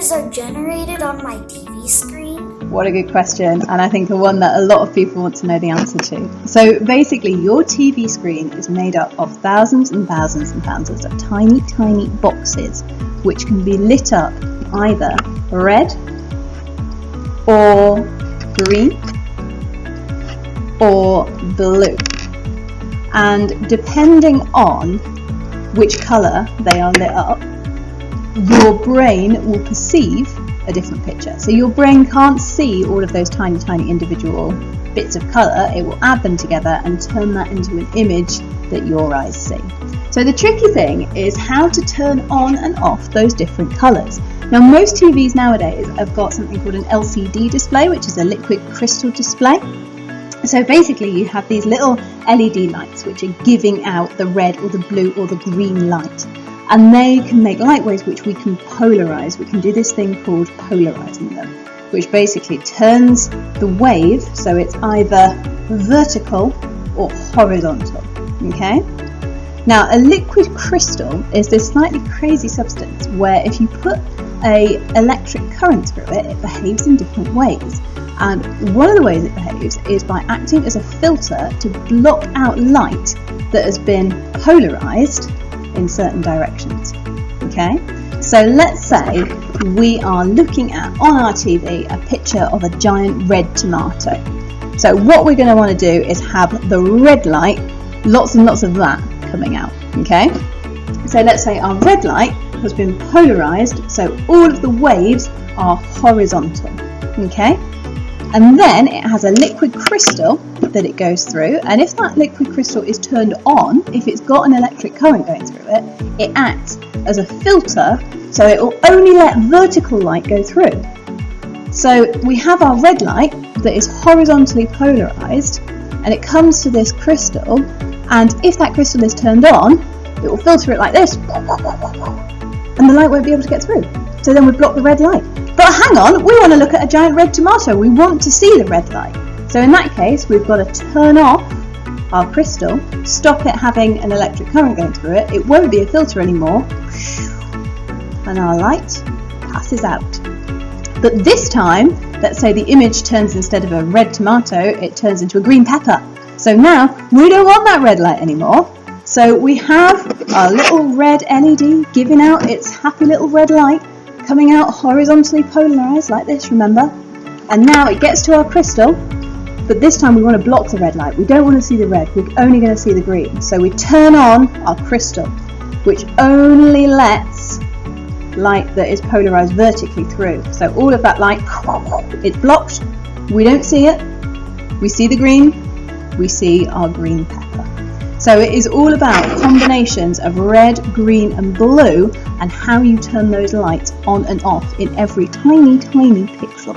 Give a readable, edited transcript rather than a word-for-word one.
images are generated on my TV screen? What a good question, and I think one that a lot of people want to know the answer to. So basically, your TV screen is made up of thousands and thousands and thousands of tiny, tiny boxes, which can be lit up either red or green or blue. And depending on which colour they are lit up, your brain will perceive a different picture. So your brain can't see all of those tiny, tiny individual bits of colour. It will add them together and turn that into an image that your eyes see. So the tricky thing is how to turn on and off those different colours. Now, most TVs nowadays have got something called an LCD display, which is a liquid crystal display. So basically you have these little LED lights which are giving out the red or the blue or the green light. And they can make light waves which we can polarize. We can do this thing called polarizing them, which basically turns the wave so it's either vertical or horizontal. Okay? Now, a liquid crystal is this slightly crazy substance where if you put an electric current through it, it behaves in different ways. And one of the ways it behaves is by acting as a filter to block out light that has been polarized in certain directions. Okay, so let's say we are looking at on our TV a picture of a giant red tomato. So what we're going to want to do is have the red light, lots and lots of that coming out. Okay, so let's say our red light has been polarized, so all of the waves are horizontal. Okay, and then it has a liquid crystal that it goes through, and if that liquid crystal is turned on, if it's got an electric current going through it, it acts as a filter, so it will only let vertical light go through. So we have our red light that is horizontally polarized, and it comes to this crystal, and if that crystal is turned on, it will filter it like this, and the light won't be able to get through. So then we block the red light. But hang on, we want to look at a giant red tomato. We want to see the red light. So in that case, we've got to turn off our crystal, stop it having an electric current going through it. It won't be a filter anymore. And our light passes out. But this time, let's say the image turns, instead of a red tomato, it turns into a green pepper. So now we don't want that red light anymore. So we have our little red LED giving out its happy little red light, coming out horizontally polarized like this, remember? And now it gets to our crystal, but this time we want to block the red light. We don't want to see the red, we're only going to see the green. So we turn on our crystal, which only lets light that is polarized vertically through. So all of that light, it's blocked, we don't see it, we see the green, we see our green pepper. So it is all about combinations of red, green and blue and how you turn those lights on and off in every tiny, tiny pixel.